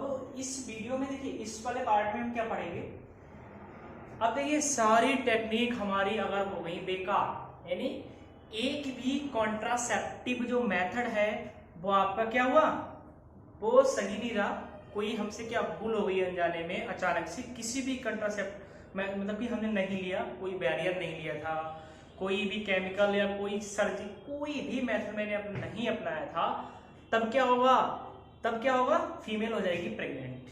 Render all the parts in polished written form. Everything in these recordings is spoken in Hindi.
अब इस वीडियो में देखिए, इस वाले पार्ट में हम क्या पढ़ेंगे। अब देखिए सारी टेक्निक हमारी अगर हो गई बेकार, यानी एक भी कॉन्ट्रासेप्टिव जो मेथड है वो आपका क्या हुआ, वो सही नहीं रहा। कोई हमसे क्या भूल हो गई अनजाने में, अचानक से किसी भी कंट्रासेप्ट मतलब कि हमने नहीं लिया, कोई बैरियर नहीं लिया था, कोई भी केमिकल या कोई सर्जरी, कोई भी मेथड मैंने नहीं अपनाया था, तब क्या होगा, फीमेल हो जाएगी प्रेग्नेंट।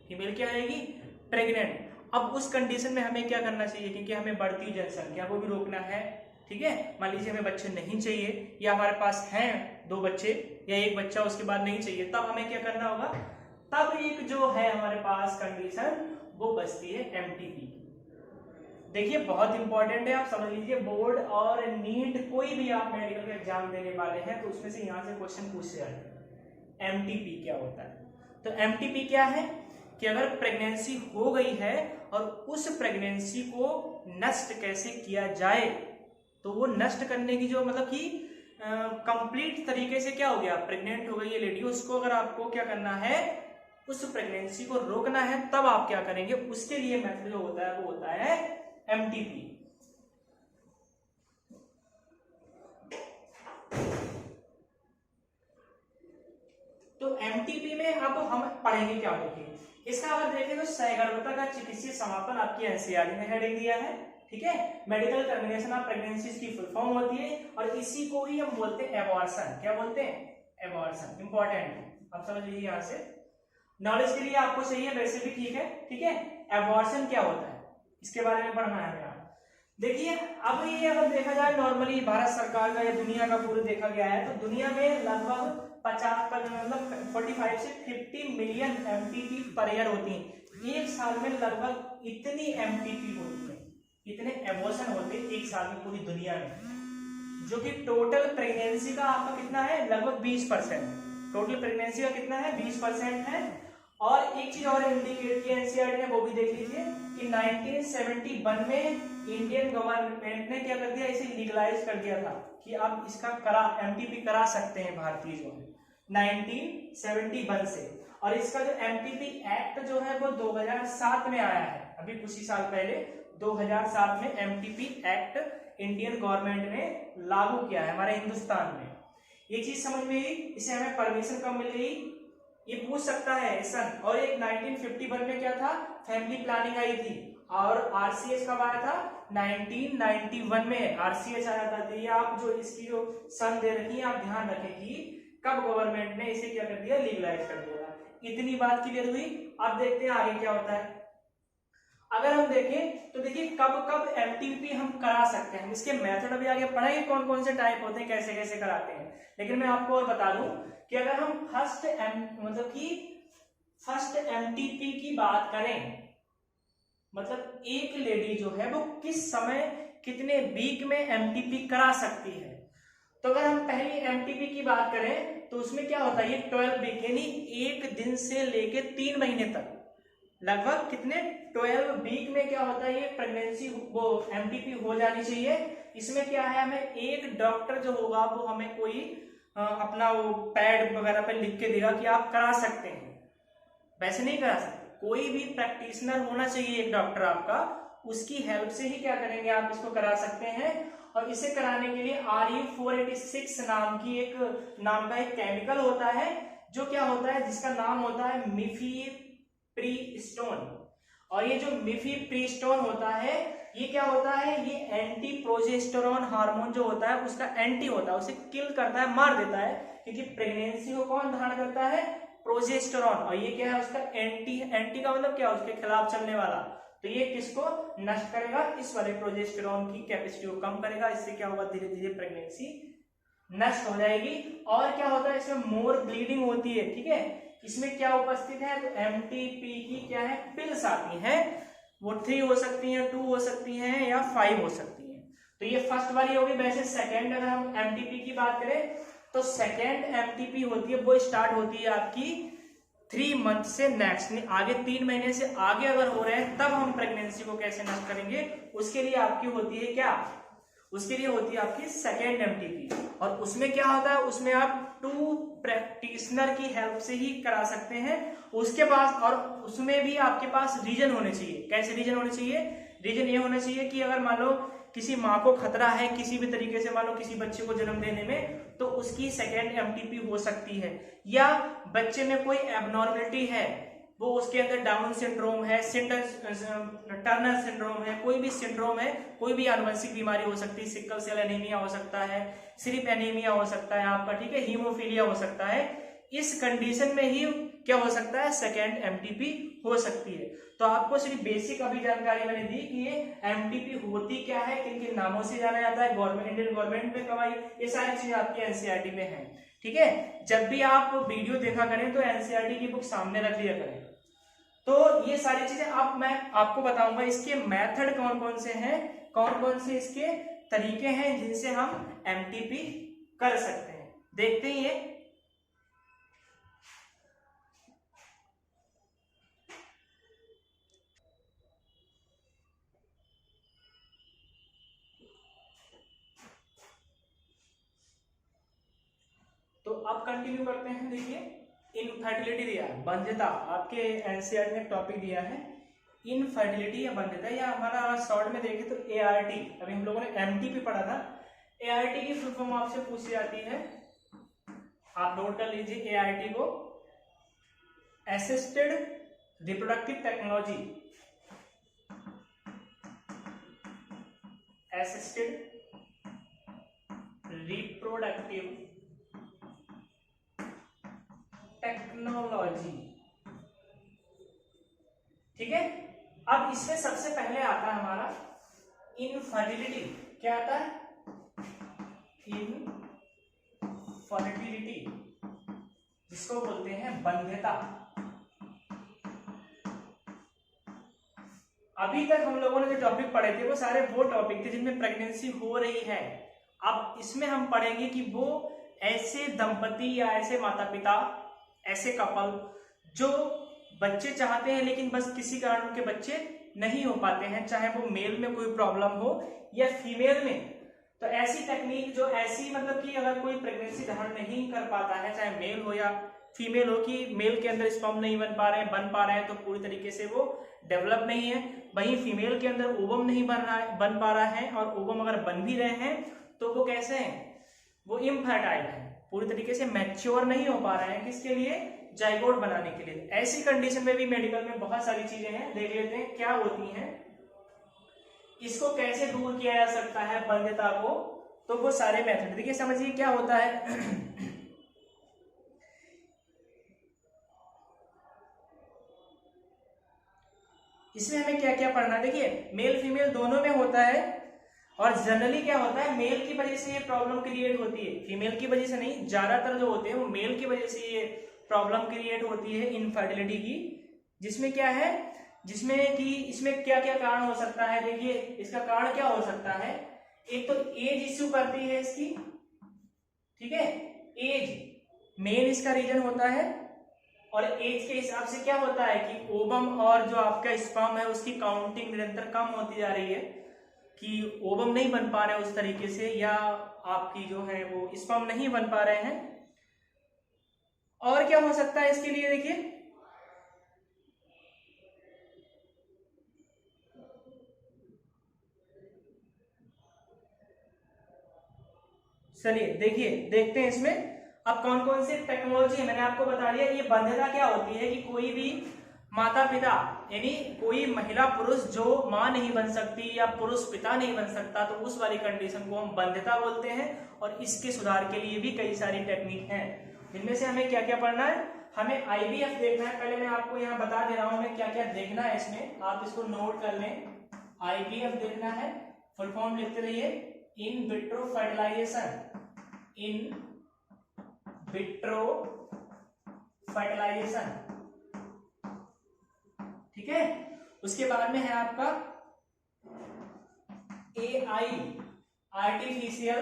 फीमेल क्या आएगी, प्रेग्नेंट। अब उस कंडीशन में हमें क्या करना चाहिए, क्योंकि हमें बढ़ती जनसंख्या को भी रोकना है, ठीक है। मान लीजिए हमें बच्चे नहीं चाहिए, या हमारे पास हैं 2 बच्चे या 1 बच्चा, उसके बाद नहीं चाहिए, तब हमें क्या करना होगा, तब एक जो है हमारे पास कंडीशन वो बचती है एमटीपी। देखिए बहुत इंपॉर्टेंट है, आप समझ लीजिए। बोर्ड और नीट कोई भी आप मेडिकल का एग्जाम देने वाले हैं तो उसमें से यहाँ से क्वेश्चन पूछ रहे हैं एमटीपी क्या होता है। तो एमटीपी क्या है कि अगर प्रेगनेंसी हो गई है और उस प्रेगनेंसी को नष्ट कैसे किया जाए, तो वो नष्ट करने की जो मतलब कि कंप्लीट तरीके से क्या हो गया, प्रेग्नेंट हो गई है लेडी, उसको अगर आपको क्या करना है, उस प्रेगनेंसी को रोकना है, तब आप क्या करेंगे, उसके लिए मेथड जो होता है वो होता है एमटीपी। तो एमटीपी में अब हम पढ़ेंगे क्या, देखिए इसका अगर देखें तो सहगर्भता का चिकित्सीय समापन आपकी एनसीईआरटी ने हेडिंग दिया है, ठीक है। मेडिकल टर्मिनेशन ऑफ प्रेगनेंसीज की फुल फॉर्म होती है, और इसी को ही हम बोलते हैं एबॉर्शन। क्या बोलते हैं, एबॉर्शन। इंपॉर्टेंट है, आप समझ लीजिए। यहाँ से नॉलेज के लिए आपको चाहिए, वैसे भी ठीक है, ठीक है। एबॉर्शन क्या होता है इसके बारे में पढ़ना है हमें। देखिए अब ये अगर देखा जाए नॉर्मली भारत सरकार का या दुनिया का पूरा देखा गया है, तो दुनिया में लगभग 45 से 50 मिलियन एमटीपी पर ईयर होती है। एक साल में लगभग इतनी एमटीपी होती है, इतने एबॉर्शन होते हैं एक साल में पूरी दुनिया में, जो कि टोटल प्रेगनेंसी का आपका कितना है, लगभग 20%। टोटल प्रेगनेंसी का कितना है, 20% है। और एक चीज और इंडिकेट किया एनसीईआरटी ने, वो भी देख लीजिए कि 1971 में इंडियन गवर्नमेंट ने क्या कर दिया, इसे लीगलाइज कर दिया था कि अब इसका एमटीपी करा सकते हैं भारतीय जो है, 1971 से। और इसका जो एमटीपी एक्ट जो है वो 2007 में आया है, अभी कुछ ही साल पहले 2007 में एमटीपी एक्ट इंडियन गवर्नमेंट ने लागू किया है हमारे हिंदुस्तान में। ये चीज समझ में आई, इसे हमें परमिशन कब मिल गई, ये पूछ सकता है सन। और एक 1951 में क्या था, फैमिली प्लानिंग आई थी, और आरसीएस कब आया था, 1991 में आरसीएस आया था। तो ये आप जो इसकी जो सन दे रही है, आप ध्यान रखें कि कब गवर्नमेंट ने इसे क्या कर दिया, लीगलाइज कर दिया। इतनी बात क्लियर हुई। अब देखते हैं आगे क्या होता है। अगर हम देखें तो देखिए कब कब एमटीपी हम करा सकते हैं, इसके मेथड अभी आगे पढ़ाएंगे, कौन कौन से टाइप होते हैं, कैसे कैसे कराते हैं। लेकिन मैं आपको और बता दूं कि अगर हम फर्स्ट एमटीपी की बात करें, मतलब एक लेडी जो है वो किस समय कितने वीक में एमटीपी करा सकती है। तो अगर हम पहली एमटीपी की बात करें तो उसमें क्या होता है, ये 12 वीक यानी 1 दिन से लेके 3 महीने तक, लगभग कितने 12 वीक में क्या होता है, ये प्रेगनेंसी वो एमटीपी हो जानी चाहिए। इसमें क्या है, हमें एक डॉक्टर जो होगा वो हमें कोई अपना वो पैड वगैरह पे लिख के देगा कि आप करा सकते हैं, वैसे नहीं करा सकते। कोई भी प्रैक्टिशनर होना चाहिए एक डॉक्टर आपका, उसकी हेल्प से ही क्या करेंगे, आप इसको करा सकते हैं। और इसे कराने के लिए RE486 नाम का एक केमिकल होता है, जो क्या होता है, जिसका नाम होता है मिफेप्रिस्टोन। और ये जो मिफेप्रिस्टोन होता है, ये क्या होता है, ये एंटी प्रोजेस्टेरोन हार्मोन जो होता है उसका एंटी होता है, उसे किल करता है, मार देता है। क्योंकि प्रेगनेंसी को कौन धारण करता है, प्रोजेस्टेरोन। और ये क्या है, उसका एंटी का मतलब क्या, उसके खिलाफ चलने वाला। तो ये किसको नष्ट करेगा, इस वाले प्रोजेस्टेरोन की कैपेसिटी को कम करेगा। इससे क्या होगा, धीरे धीरे प्रेगनेंसी नष्ट हो जाएगी। और क्या होता है, इसमें मोर ब्लीडिंग होती है, ठीक है। इसमें क्या उपस्थित है, तो एमटीपी की क्या है, पिल्स आती हैं, वो 3 हो सकती हैं, 2 हो सकती हैं, या 5 हो सकती हैं। तो ये फर्स्ट वाली होगी। वैसे सेकेंड अगर हम एमटीपी की बात करें तो सेकेंड एमटीपी होती है, वो स्टार्ट होती है आपकी 3 मंथ से नेक्स्ट, आगे 3 महीने से आगे अगर हो रहे हैं, तब हम प्रेगनेंसी को कैसे नष्ट करेंगे, उसके लिए आपकी होती है क्या, उसके लिए होती है आपकी सेकेंड एमटीपी। और उसमें क्या होता है, उसमें आप टू प्रैक्टिशनर की हेल्प से ही करा सकते हैं। उसके पास, और उसमें भी आपके पास रीजन होने चाहिए। कैसे रीजन होने चाहिए? रीजन ये होना चाहिए कि अगर मान लो किसी माँ को खतरा है किसी भी तरीके से, मान लो किसी बच्चे को जन्म देने में, तो उसकी सेकेंड एमटीपी हो सकती है। या बच्चे में कोई एबनॉर्मलिटी है, वो उसके अंदर डाउन सिंड्रोम है, टर्नर सिंड्रोम है, कोई भी सिंड्रोम है, कोई भी आनुवंशिक बीमारी हो सकती है, सिकल सेल एनीमिया हो सकता है, सिर्फ एनीमिया हो सकता है आपका, ठीक है, हीमोफीलिया हो सकता है। इस कंडीशन में ही क्या हो सकता है? सेकेंड एमटीपी हो सकती है। तो आपको सिर्फ बेसिक अभी जानकारी मैंने दी कि ये एमटीपी होती क्या है, किन किन नामों से जाना जाता है, गवर्नमेंट, इंडियन गवर्नमेंट में कमाई, ये सारी चीजें आपकी एनसीईआरटी में है। ठीक है, जब भी आप वीडियो देखा करें तो एनसीईआरटी की बुक सामने रख लिया करें। तो ये सारी चीजें अब मैं आपको बताऊंगा, इसके मेथड कौन कौन से हैं, कौन कौन से इसके तरीके हैं जिनसे हम एमटीपी कर सकते हैं। देखते हैं ये। तो अब कंटिन्यू करते हैं। देखिए, इनफर्टिलिटी दिया है, बंध्यता, आपके एनसीईआरटी ने टॉपिक दिया है इनफर्टिलिटी या बंध्यता, या हमारा शॉर्ट में देखें तो एआरटी। अभी हम लोगों ने एमटीपी पढ़ा था, एआरटी की फुल फॉर्म आपसे पूछी जाती है, आप नोट कर लीजिए एआरटी को, assisted reproductive technology, assisted reproductive technology. ठीक है, अब इसमें सबसे पहले आता है हमारा इनफर्टिलिटी। क्या आता है? इनफर्टिलिटी, जिसको बोलते हैं बंध्यता। अभी तक हम लोगों ने जो टॉपिक पढ़े थे वो सारे वो टॉपिक थे जिनमें प्रेगनेंसी हो रही है। अब इसमें हम पढ़ेंगे कि वो ऐसे दंपति या ऐसे माता पिता, ऐसे कपल जो बच्चे चाहते हैं लेकिन बस किसी कारण उनके बच्चे नहीं हो पाते हैं, चाहे वो मेल में कोई प्रॉब्लम हो या फीमेल में। तो ऐसी टेक्निक जो ऐसी, मतलब कि अगर कोई प्रेगनेंसी धारण नहीं कर पाता है, चाहे मेल हो या फीमेल हो, कि मेल के अंदर स्पर्म नहीं बन पा रहे हैं तो पूरी तरीके से वो डेवलप नहीं है, वहीं फीमेल के अंदर ओवम नहीं बन पा रहा है, और ओवम अगर बन भी रहे हैं तो वो कैसे हैं? वो इनफर्टाइल है, पूरी तरीके से मैच्योर नहीं हो पा रहे हैं। किसके लिए? जाइगोट बनाने के लिए। ऐसी कंडीशन में भी मेडिकल में बहुत सारी चीजें हैं, देख लेते हैं क्या होती हैं, इसको कैसे दूर किया जा सकता है बंध्यता को। तो वो सारे मेथड देखिए, समझिए क्या होता है। इसमें हमें क्या क्या पढ़ना है? देखिए, मेल फीमेल दोनों में होता है, और जनरली क्या होता है, मेल की वजह से ये प्रॉब्लम क्रिएट होती है, फीमेल की वजह से नहीं। ज्यादातर जो होते हैं वो मेल की वजह से ये प्रॉब्लम क्रिएट होती है इनफर्टिलिटी की। जिसमें क्या है, जिसमें कि इसमें क्या क्या कारण हो सकता है? देखिए, इसका कारण क्या हो सकता है? एक तो एज इश्यू करती है इसकी, ठीक है, एज मेन इसका रीजन होता है। और एज के हिसाब से क्या होता है कि ओवम और जो आपका स्पर्म है उसकी काउंटिंग निरंतर कम होती जा रही है, कि ओवम नहीं बन पा रहे उस तरीके से, या आपकी जो है वो स्पर्म नहीं बन पा रहे हैं। और क्या हो सकता है इसके लिए? देखिए, चलिए देखिए, देखते हैं इसमें अब कौन कौन सी टेक्नोलॉजी है। मैंने आपको बता दिया ये बंध्यता क्या होती है, कि कोई भी माता पिता, यानी कोई महिला पुरुष जो मां नहीं बन सकती या पुरुष पिता नहीं बन सकता, तो उस वाली कंडीशन को हम बंध्यता बोलते हैं। और इसके सुधार के लिए भी कई सारी टेक्निक हैं, जिनमें से हमें क्या क्या पढ़ना है? हमें आईवीएफ देखना है। पहले मैं आपको यहाँ बता दे रहा हूं हमें क्या क्या देखना है इसमें, आप इसको नोट कर लें। आईवीएफ देखना है, फुल फॉर्म लिखते रहिए, in vitro fertilisation, in vitro fertilisation, ठीक है। उसके बाद में है आपका एआई, आर्टिफिशियल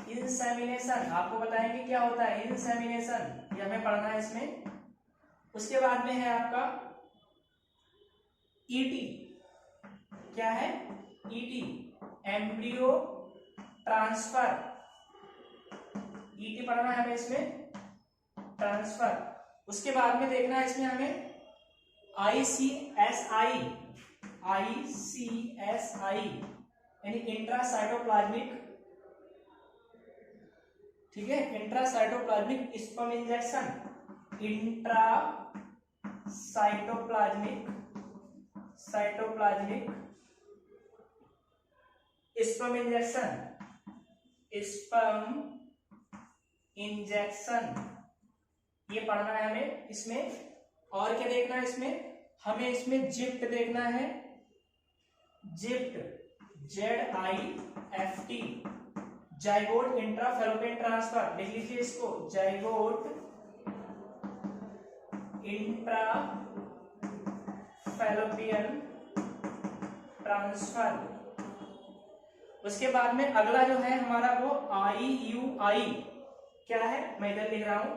इंसेमिनेशन। आपको बताएंगे क्या होता है इंसेमिनेशन, ये हमें पढ़ना है इसमें। उसके बाद में है आपका ईटी, क्या है? ईटी, एम्ब्रियो ट्रांसफर, ईटी पढ़ना है हमें इसमें, ट्रांसफर। उसके बाद में देखना है इसमें हमें ICSI, यानी इंट्रासाइटोप्लाज्मिक, ठीक है, intracytoplasmic sperm injection, intracytoplasmic sperm injection, ये पढ़ना है हमें इसमें। और क्या देखना है इसमें, हमें इसमें जिफ्ट देखना है, gift, ZIFT, zygote intrafallopian transfer, लिख लीजिए इसको, जाइगोट इंट्राफैलोपियन ट्रांसफर। उसके बाद में अगला जो है हमारा वो IUI, क्या है, मैं इधर लिख रहा हूं,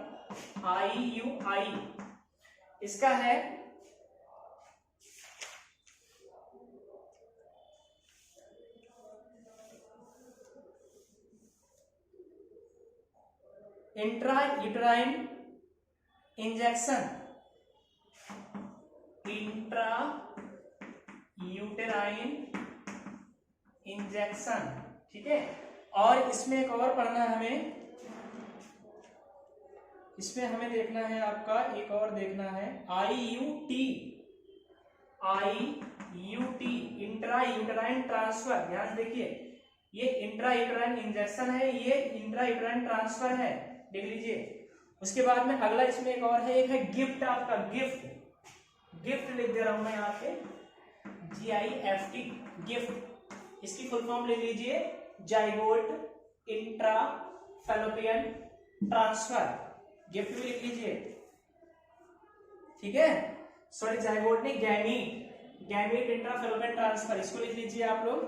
IUI, इसका है इंट्रायूटेराइन इंजेक्शन, ठीक है। और इसमें एक और पढ़ना है हमें, इसमें हमें देखना है आपका, एक और देखना है IUT, इंट्रायूटेराइन ट्रांसफर। ध्यान देखिए, ये इंट्रायूटेराइन इंजेक्शन है, ये इंट्रायूटेराइन ट्रांसफर है, देख लीजिए। उसके बाद में अगला इसमें एक और है, एक है गिफ्ट, आपका गिफ्ट लिख दे रहा हूं मैं यहाँ पे, GIFT, गिफ्ट, इसकी फुल फॉर्म लिख लीजिए, जाइगोट इंट्राफैलोपियन ट्रांसफर, गिफ्ट भी लिख लीजिए, ठीक है। सॉरी, जाइगोट नहीं, गैमीट इंट्राफैलोपियन ट्रांसफर, इसको लिख लीजिए आप लोग,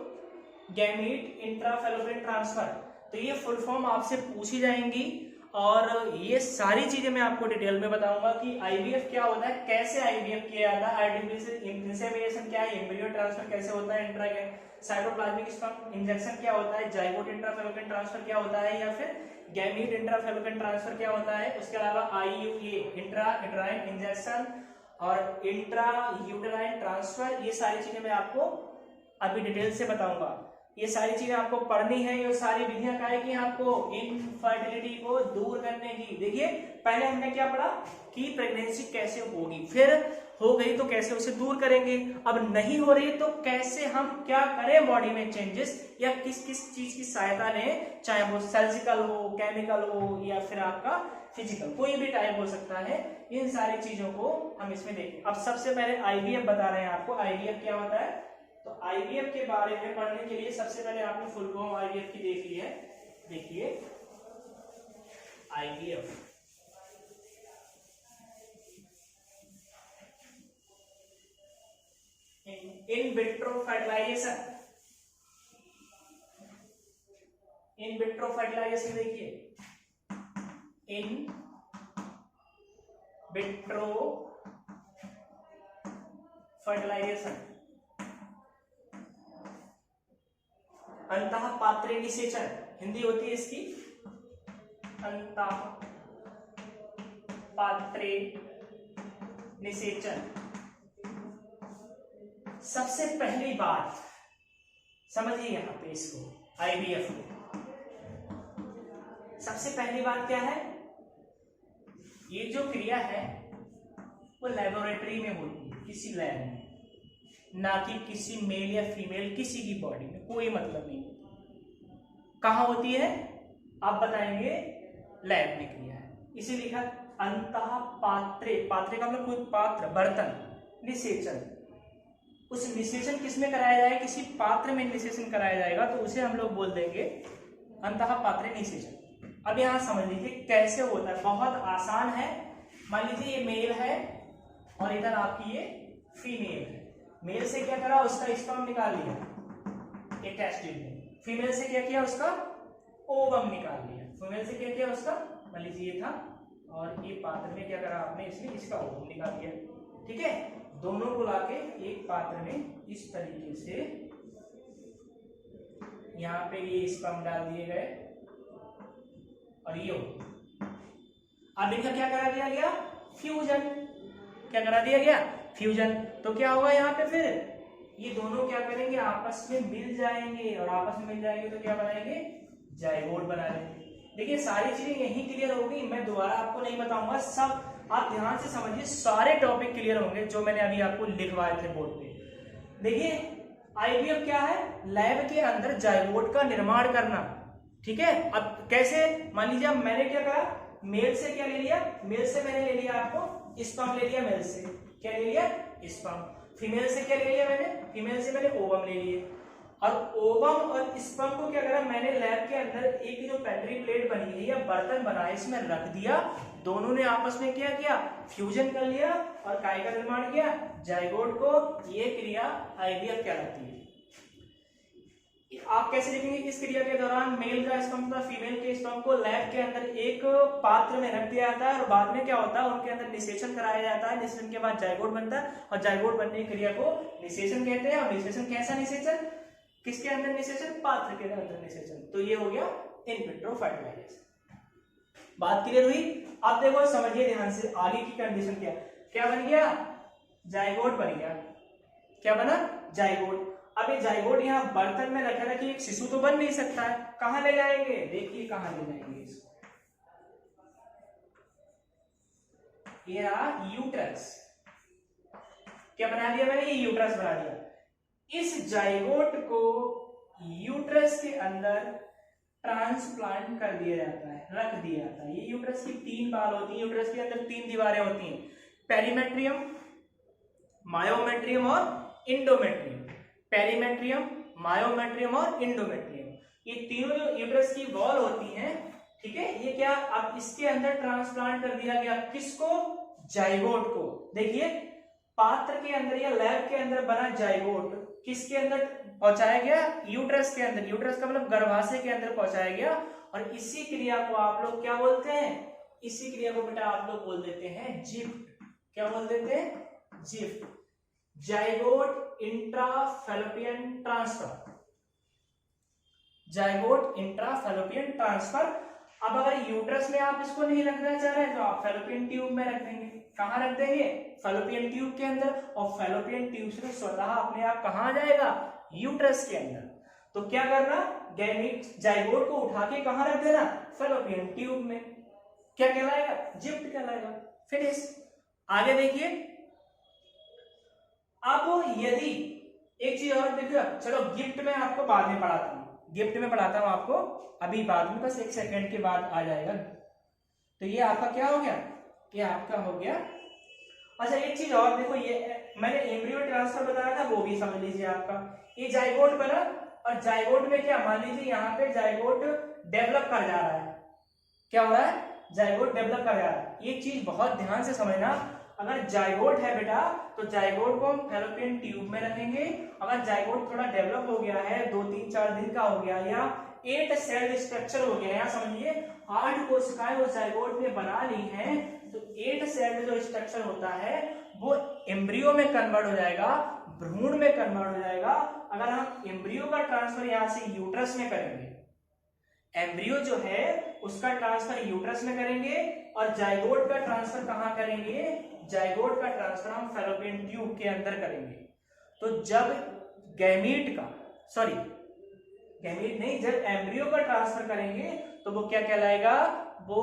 गैमीट इंट्राफैलोपियन ट्रांसफर। तो ये फुल फॉर्म आपसे पूछी जाएंगी, और ये सारी चीजें मैं आपको डिटेल में बताऊंगा कि IVF क्या होता है, कैसे IVF किया जाता है, आर्टिफिशियल इंसेमिनेशन क्या है, एम्ब्रियो ट्रांसफर कैसे होता है, इंट्रासाइटोप्लाज्मिक स्पर्म इंजेक्शन क्या होता है, जाइगोट इंट्राफैलोपियन ट्रांसफर क्या होता है, या फिर गैमीट इंट्राफैलोपियन ट्रांसफर क्या होता है। उसके अलावा IUA, इंट्रायूटेराइन इंजेक्शन और इंट्रायूटेराइन ट्रांसफर, ये सारी चीजें मैं आपको अभी डिटेल से बताऊंगा। ये सारी चीजें आपको पढ़नी है, ये सारी विधियां क्या है कि आपको इनफर्टिलिटी को दूर करने की। देखिए, पहले हमने क्या पढ़ा कि प्रेगनेंसी कैसे होगी, फिर हो गई तो कैसे उसे दूर करेंगे, अब नहीं हो रही तो कैसे हम क्या करें बॉडी में चेंजेस, या किस किस चीज की सहायता लें, चाहे वो सर्जिकल हो, केमिकल हो, या फिर आपका फिजिकल, कोई भी टाइप हो सकता है। इन सारी चीजों को हम इसमें देखें। अब सबसे पहले IVF बता रहे हैं आपको, IVF क्या होता है। तो IVF के बारे में पढ़ने के लिए सबसे पहले आपने फुल फॉर्म IVF की देख ली है। देखिए, IVF इन विट्रो फर्टिलाइजेशन, देखिए, इन विट्रो फर्टिलाइजेशन, अंतः पात्रे निषेचन, हिंदी होती है इसकी अंतः पात्रे निषेचन। सबसे पहली बात समझिए यहां पे इसको, IVF को सबसे पहली बात क्या है, ये जो क्रिया है वो लेबोरेटरी में होती है, किसी लैब में, ना कि किसी मेल या फीमेल किसी की बॉडी में, कोई मतलब नहीं। कहां होती है आप बताएंगे, लैब में क्रिया है, इसी लिखा अंतः पात्रे, पात्रे का मतलब कोई पात्र, बर्तन, निषेचन, उस निषेचन किसमें कराया जाएगा, किसी पात्र में निषेचन कराया जाएगा, तो उसे हम लोग बोल देंगे अंतः पात्रे निषेचन। अब यहां समझ लीजिए कैसे होता है, बहुत आसान है। मान लीजिए ये मेल है और इधर आपकी ये फीमेल है। मेल से क्या करा, उसका स्पर्म निकाल लिया एक टेस्ट ट्यूब में, फीमेल से क्या किया, उसका ओवम निकाल लिया, फीमेल से क्या किया, उसका मान लीजिए ये था, और ये पात्र में क्या करा आपने, इसमें इसका ओवम निकाल लिया, ठीक है। दोनों को लाके एक पात्र में इस तरीके से यहाँ पे ये स्पर्म डाल दिए गए और ये अब देखिए क्या करा दिया गया, फ्यूजन। क्या करा दिया गया, फ्यूजन। तो क्या होगा यहाँ पे, फिर ये दोनों क्या करेंगे, आपस में मिल जाएंगे, और आपस में मिल जाएंगे तो क्या बनाएंगे, जाइगोट बना लेंगे। देखिए सारी चीजें यही क्लियर होगी, मैं दोबारा आपको नहीं बताऊंगा, सब आप ध्यान से समझिए, सारे टॉपिक क्लियर होंगे जो मैंने अभी आपको लिखवाए थे बोर्ड पे। देखिए आईवीएफ क्या है, लैब के अंदर जाइगोट का निर्माण करना, ठीक है। अब कैसे, मान लीजिए अब मैंने क्या कहा, मेल से क्या ले लिया, मेल से मैंने ले लिया आपको स्पर्म ले लिया, मेल से क्या ले लिया, स्पर्म। फीमेल से क्या ले लिया मैंने, फीमेल से मैंने ओवम ले लिए। और ओवम और स्पर्म को क्या करा मैंने, लैब के अंदर एक जो पेट्री प्लेट बनी है या बर्तन बना है इसमें रख दिया, दोनों ने आपस में क्या किया, फ्यूजन कर लिया और काय का निर्माण किया, जाइगोट को। ये क्रिया आईवीएफ कहलाती है। आप कैसे लिखेंगे, इस क्रिया के दौरान मेल का स्पर्म तथा फीमेल के स्पर्म को लैब के अंदर एक पात्र में रख दिया जाता है, और बाद में क्या होता है, उनके अंदर निषेचन कराया जाता है। निषेचन के बाद जाइगोट बनता है, और जाइगोट बनने की क्रिया को निषेचन कहते हैं। और निषेचन कैसा निषेचन, किसके अंदर निषेचन, पात्र के अंदर निषेचन। तो ये हो गया इन विट्रो फर्टिलाइजेशन। बात क्लियर हुई। अब देखो समझिए ध्यान से, आगे की कंडीशन क्या बन गया, जाइगोट बन गया। क्या बना, जाइगोट। अब ये जाइगोट यहाँ बर्तन में रखे रखी एक शिशु तो बन नहीं सकता है, कहां ले जाएंगे, देखिए कहां ले जाएंगे इसको, ये रहा यूट्रस। क्या बना दिया मैंने, ये यूट्रस बना दिया। इस जाइगोट को यूट्रस के अंदर ट्रांसप्लांट कर दिया जाता है, रख दिया जाता है। ये यूट्रस की 3 बाल होती है, यूट्रस के अंदर 3 दीवारें होती हैं, पेरीमेट्रियम, मायोमेट्रियम और इंडोमेट्रियम। पेरीमेट्रियम, मायोमेट्रियम और इंडोमेट्रियम, ये तीनों जो यूट्रस की वॉल होती हैं, ठीक है, ये क्या अब इसके अंदर ट्रांसप्लांट कर दिया गया, किसको, जाइगोट को। देखिए पात्र के अंदर या लैब के अंदर बना जाइगोट किसके अंदर पहुंचाया गया, यूट्रस के अंदर। यूट्रस का मतलब गर्भाशय के अंदर पहुंचाया गया। और इसी क्रिया को आप लोग क्या बोलते हैं, इसी क्रिया को बेटा आप लोग बोल देते हैं जिफ्ट। क्या बोल देते हैं, GIFT, zygote intrafallopian transfer, zygote intrafallopian transfer. अब अगर यूट्रस में आप इसको नहीं रखना चाह रहे हैं तो आप फैलोपियन ट्यूब में रख देंगे। कहां रख देंगे, फैलोपियन ट्यूब के अंदर। और फैलोपियन ट्यूब से स्वतः अपने आप कहां आ जाएगा, यूट्रस के अंदर। तो क्या करना, गैमीट जाइगोट को उठा के कहां रख देना, फैलोपियन ट्यूब में। क्या कहलाएगा, जिफ्ट कहलाएगा। फिनिश। आगे देखिए, अब यदि एक चीज और देखिए, चलो गिफ्ट में आपको बाद में पढ़ाता हूं, गिफ्ट में पढ़ाता हूं आपको अभी बाद में, बस 1 सेकंड के बाद आ जाएगा। तो ये आपका क्या हो गया, ये आपका हो गया। अच्छा एक चीज और देखो, ये मैंने एम्ब्रियो ट्रांसफर बताया था, वो भी समझ लीजिए। आपका ये जाइगोट बना, और जाइगोट में क्या, मान लीजिए यहाँ पे जाइगोट डेवलप कर जा रहा है। क्या हो रहा है, जाइगोट डेवलप कर जा रहा है। ये चीज बहुत ध्यान से समझना, अगर जाइगोट है बेटा तो जाइगोट को हम फैलोपियन ट्यूब में रखेंगे। अगर जाइगोट थोड़ा डेवलप हो गया है, 2, 3, 4 दिन का हो गया, या 8 सेल स्ट्रक्चर हो गया है, समझिए 8 कोशिकाएं वो जाइगोट में बना ली हैं, तो 8 सेल जो स्ट्रक्चर होता है वो एम्ब्रियो में कन्वर्ट हो जाएगा, भ्रूण में कन्वर्ट हो जाएगा। अगर हम एम्ब्रियो का ट्रांसफर यहां से यूट्रस में करेंगे, एम्ब्रियो जो है उसका ट्रांसफर यूट्रस में करेंगे, और जाइगोट का ट्रांसफर कहां करेंगे, जाइगोट का ट्रांसफर हम फैलोपियन ट्यूब के अंदर करेंगे। तो जब गैमीट का, सॉरी गैमीट नहीं, जब एम्ब्रियो का ट्रांसफर करेंगे तो वो क्या कहलाएगा, वो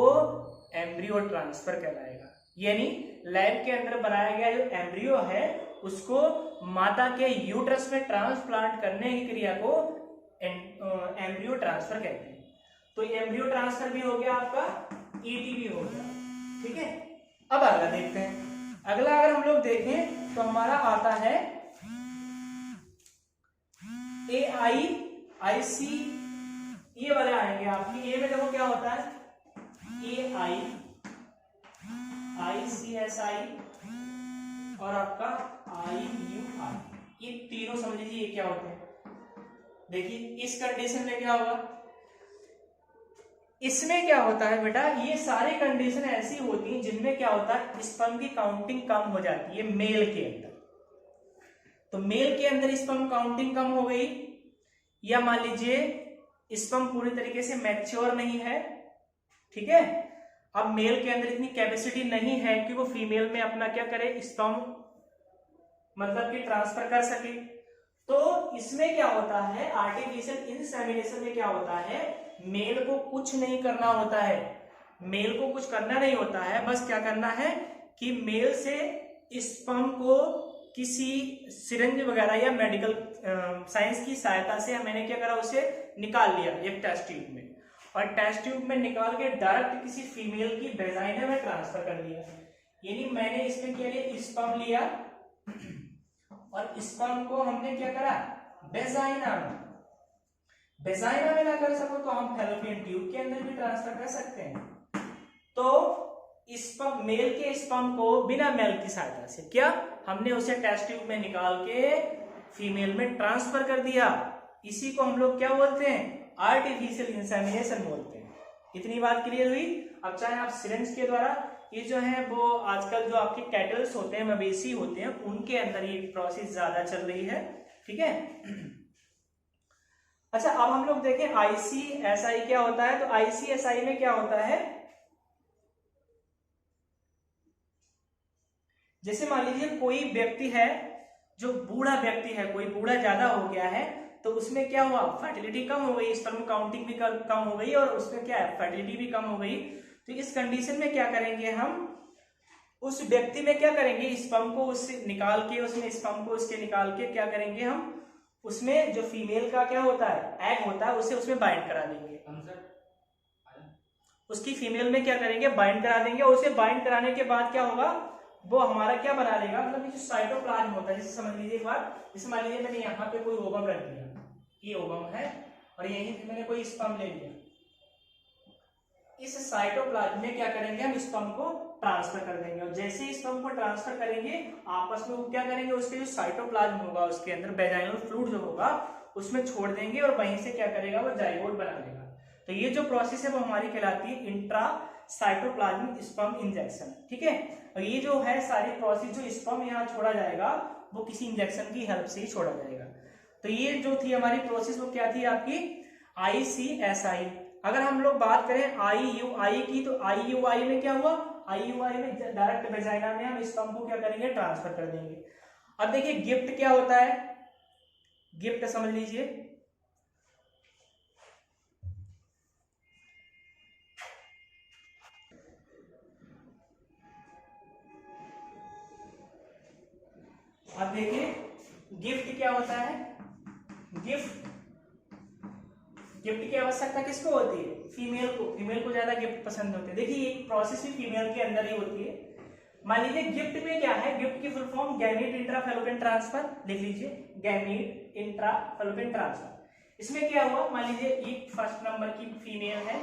एम्ब्रियो ट्रांसफर कहलाएगा। यानी लैब के अंदर बनाया गया जो एम्ब्रियो है उसको माता के यूट्रस में ट्रांसप्लांट करने की क्रिया को एम्ब्रियो ट्रांसफर कहते हैं। तो एम्ब्रियो ट्रांसफर भी हो गया आपका, ईटी भी हो गया, ठीक है। अब अगला देखते हैं। अगला अगर हम लोग देखें तो हमारा आता है AIIC, ये वाले आएंगे आपकी। ए में देखो क्या होता है, AI, ICSI और आपका IUI, ये तीनों समझ लीजिए ये क्या होते हैं। देखिए इस कंडीशन में क्या होगा, इसमें क्या होता है बेटा, ये सारी कंडीशन ऐसी होती हैं जिनमें क्या होता है, स्पर्म की काउंटिंग कम हो जाती है मेल के अंदर। तो मेल के अंदर स्पर्म काउंटिंग कम हो गई, या मान लीजिए स्पर्म पूरी तरीके से मैच्योर नहीं है, ठीक है, अब मेल के अंदर इतनी कैपेसिटी नहीं है कि वो फीमेल में अपना क्या करे, स्पर्म मतलब कि ट्रांसफर कर सके। तो इसमें क्या होता है, आर्टिफिशियल इंसेमिनेशन में क्या होता है, मेल को कुछ नहीं करना होता है, मेल को कुछ करना नहीं होता है, बस क्या करना है कि मेल से स्पर्म को किसी सिरिंज वगैरह या मेडिकल साइंस की सहायता से मैंने क्या करा, उसे निकाल लिया एक टेस्ट ट्यूब में, और टेस्ट ट्यूब में निकाल के डायरेक्ट किसी फीमेल की वेजाइना में ट्रांसफर कर दिया। यानी मैंने इसमें क्या लिया, स्पर्म लिया और स्पर्म को हमने क्या करा, वेजाइना में, वेजाइना में ना कर सको तो हम फैलोपियन ट्यूब के अंदर भी ट्रांसफर कर सकते हैं। तो स्पर्म, मेल के स्पर्म को बिना मेल की सहायता से क्या हमने उसे टेस्ट ट्यूब में निकाल के फीमेल में ट्रांसफर कर दिया। इसी को हम लोग क्या बोलते हैं, आर्टिफिशियल इंसेमिनेशन बोलते हैं। इतनी बात क्लियर हुई। अब चाहे आप सिरिंज के द्वारा, ये जो है वो आजकल जो आपके कैटल्स होते हैं, मवेशी होते हैं, उनके अंदर ये प्रोसेस ज्यादा चल रही है, ठीक है। अच्छा, अब हम लोग देखें ICSI क्या होता है। तो ICSI में क्या होता है, जैसे मान लीजिए कोई व्यक्ति है जो बूढ़ा व्यक्ति है, कोई बूढ़ा ज्यादा हो गया है, तो उसमें क्या हुआ, फर्टिलिटी कम हो गई, स्पर्म काउंटिंग भी कम हो गई, और उसमें क्या है, फर्टिलिटी भी कम हो गई। तो इस कंडीशन में क्या करेंगे हम, उस व्यक्ति में क्या करेंगे, स्पर्म को उससे निकाल के, उसमें स्पर्म को उसके निकाल के क्या करेंगे हम, उसमें जो फीमेल का क्या होता है, एग होता है, उसे उसमें बाइंड करा देंगे, उसकी फीमेल में क्या करेंगे, बाइंड करा देंगे। और उसे बाइंड कराने के बाद क्या होगा, वो हमारा क्या बना लेगा, मतलब जो साइटोप्लाज्म होता है, जैसे समझ लीजिए एक बार, जैसे मान लीजिए मैंने यहाँ पे कोई ओवम रख दिया, ये ओवम है, और यहीं पे मैंने कोई स्पर्म ले लिया, इस साइटोप्लाज्म में क्या करेंगे हम, स्पर्म को ट्रांसफर कर देंगे। और जैसे ही स्पर्म को ट्रांसफर करेंगे, आपस में वो क्या करेंगे, उसके जो साइटोप्लाज्म होगा, उसके अंदर वेजाइनल फ्लूइड जो होगा उसमें छोड़ देंगे, और वहीं से क्या करेगा, वो जाइगोट बना लेगा। तो ये जो प्रोसेस है वो हमारी कहलाती है इंट्रा साइटोप्लाज्मिक स्पर्म इंजेक्शन, ठीक है। और ये जो है सारी प्रोसेस, जो स्पर्म यहाँ छोड़ा जाएगा वो किसी इंजेक्शन की हेल्प से ही छोड़ा जाएगा। तो ये जो थी हमारी प्रोसेस, वो क्या थी आपकी, ICSI। अगर हम लोग बात करें IUI की, तो IUI में क्या हुआ, IUI में डायरेक्ट वेजाइना में हम स्पर्म को क्या करेंगे, ट्रांसफर कर देंगे। अब देखिए गिफ्ट क्या होता है, गिफ्ट समझ लीजिए, अब देखिए गिफ्ट क्या होता है, गिफ्ट की आवश्यकता किसको होती है, फीमेल को, फीमेल को ज्यादा गिफ्ट पसंद होते हैं। देखिए एक प्रोसेस भी फीमेल के अंदर ही होती है। मान लीजिए गिफ्ट में क्या है, गिफ्ट की फुल फॉर्म गैमीट इंट्राफैलोपियन ट्रांसफर, लिख लीजिए गैमीट इंट्राफैलोपियन ट्रांसफर। इसमें क्या हुआ, मान लीजिए एक फर्स्ट नंबर की फीमेल है,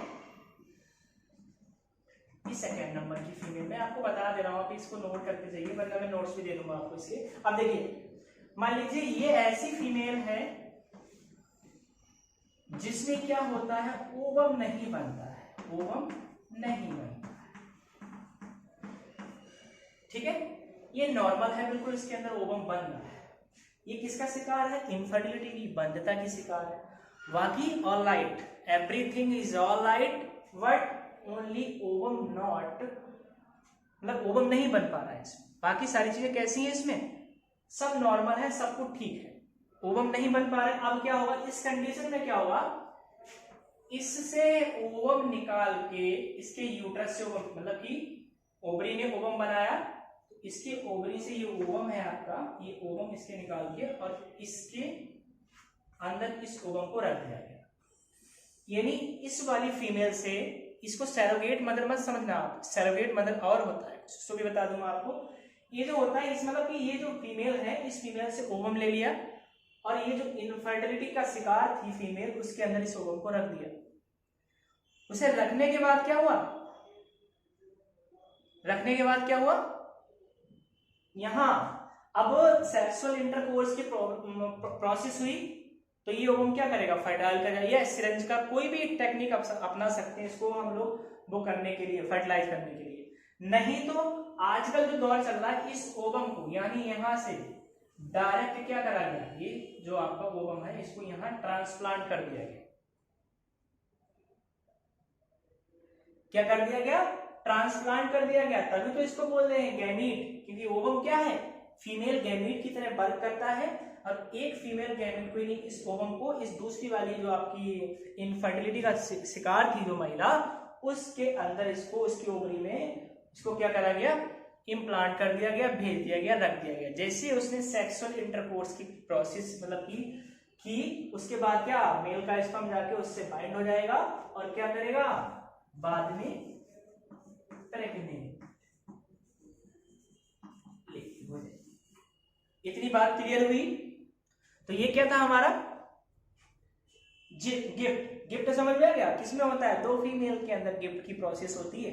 सेकेंड नंबर की फीमेल, मैं आपको बता दे रहा हूं, आप इसको नोट करके जाइए, वरना मैं नोट्स भी दे दूंगा आपको इसके। अब देखिए मान लीजिए ये ऐसी फीमेल है जिसमें क्या होता है, ओवम नहीं बनता है, ओवम नहीं बनता है, ठीक है, ये नॉर्मल है बिल्कुल, इसके अंदर ओवम बन रहा है। ये किसका शिकार है, इनफर्टिलिटी की, बंधता की शिकार है। बाकी all right, everything is all right, but only ovum not, मतलब ओवम नहीं बन पा रहा है इसमें। बाकी सारी चीजें कैसी हैं, इसमें सब नॉर्मल है, सब कुछ ठीक है, ओवम नहीं बन पा रहा है। अब क्या होगा, इस कंडीशन में क्या होगा, इससे ओवम निकाल के इसके यूट्रस से ओवम, मतलब कि ओवरी ने ओवम बनाया, तो इसके ओवरी से ये ओवम है आपका, ये ओवम इसके निकाल के और इसके अंदर इस ओवम को रख दिया गया। यानी इस वाली फीमेल से, इसको सैरोगेट मदर मत समझना आप, सैरोगेट मदर और होता है, उसको भी बता दूंगा आपको। ये जो होता है, इस मतलब कि ये जो फीमेल है, इस फीमेल से ओवम ले लिया, और ये जो इनफर्टिलिटी का शिकार थी फीमेल, उसके अंदर इस ओवम को रख दिया। उसे रखने के बाद क्या हुआ, रखने के बाद क्या हुआ, यहां अब सेक्सुअल इंटरकोर्स की प्रोसेस हुई, तो ये ओवम क्या करेगा, फर्टाइल करेगा, या सिरिंज का कोई भी टेक्निक अपना सकते हैं इसको हम लोग वो करने के लिए, फर्टिलाइज करने के लिए। नहीं तो आजकल जो दौर चल रहा है, इस ओवम को यानी यहां से डायरेक्ट क्या करा गया, ये जो आपका ओवम है इसको यहाँ ट्रांसप्लांट कर दिया गया। क्या कर दिया गया, ट्रांसप्लांट कर दिया गया। तभी तो इसको बोल रहे हैं गैमीट, क्योंकि ओवम क्या है, फीमेल गैमीट की तरह वर्क करता है और एक फीमेल गैमेट को इस ओवम को इस दूसरी वाली जो आपकी इनफर्टिलिटी का शिकार थी जो महिला, उसके अंदर इसको उसकी ओवरी में इसको क्या करा गया, इम्प्लांट कर दिया गया, भेज दिया गया, रख दिया गया। जैसे उसने सेक्सुअल इंटरकोर्स की प्रोसेस मतलब की उसके बाद क्या, मेल का स्पर्म जाके उससे बाइंड हो जाएगा और क्या करेगा, बाद में इतनी बात क्लियर हुई। तो ये क्या था हमारा गिफ्ट। गिफ्ट समझ में आ गया, किसमें होता है, दो फीमेल के अंदर गिफ्ट की प्रोसेस होती है,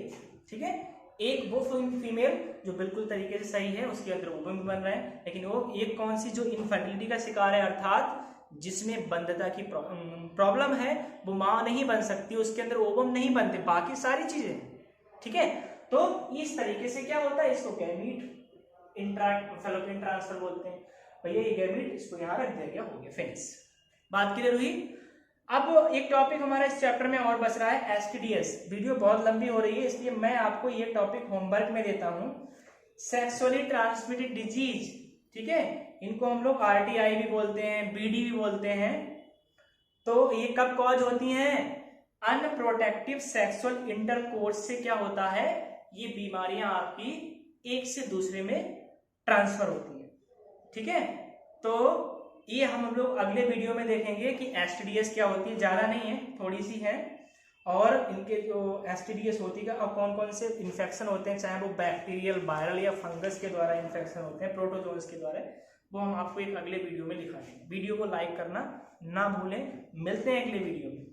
ठीक है। एक वो फीमेल जो बिल्कुल तरीके से सही है, उसके अंदर ओवम भी बन रहा है, लेकिन वो एक कौन सी जो इनफर्टिलिटी का शिकार है, अर्थात जिसमें बंधता की प्रॉब्लम है, वो मां नहीं बन सकती, उसके अंदर ओवम नहीं बनते, बाकी सारी चीजें, ठीक है। तो इस तरीके से क्या होता है, इसको गैमीट फैलोपियन ट्रांसफर बोलते हैं। भैया ये गैमीट इसको यहाँ रख दिया गया, हो गया, फिनिश। बात क्लियर हुई। अब एक टॉपिक हमारा इस चैप्टर में और बच रहा है, एसटीडीएस। वीडियो बहुत लंबी हो रही है, इसलिए मैं आपको ये टॉपिक होमवर्क में देता हूँ, सेक्सुअली ट्रांसमिटेड डिजीज, ठीक है। इनको हम लोग आरटीआई भी बोलते हैं, बीडी भी बोलते हैं। तो ये कब कॉज होती हैं, अनप्रोटेक्टिव सेक्सुअल इंटरकोर्स से क्या होता है, ये बीमारियां आपकी एक से दूसरे में ट्रांसफर होती है, ठीक है। तो ये हम लोग अगले वीडियो में देखेंगे कि एसटीडीएस क्या होती है, ज्यादा नहीं है, थोड़ी सी है, और इनके जो एसटीडीएस होती है और कौन कौन से इन्फेक्शन होते हैं, चाहे वो बैक्टीरियल, वायरल या फंगस के द्वारा इन्फेक्शन होते हैं, प्रोटोजोन्स के द्वारा, वो हम आपको एक अगले वीडियो में दिखाएंगे। वीडियो को लाइक करना ना भूलें, मिलते हैं अगले वीडियो में।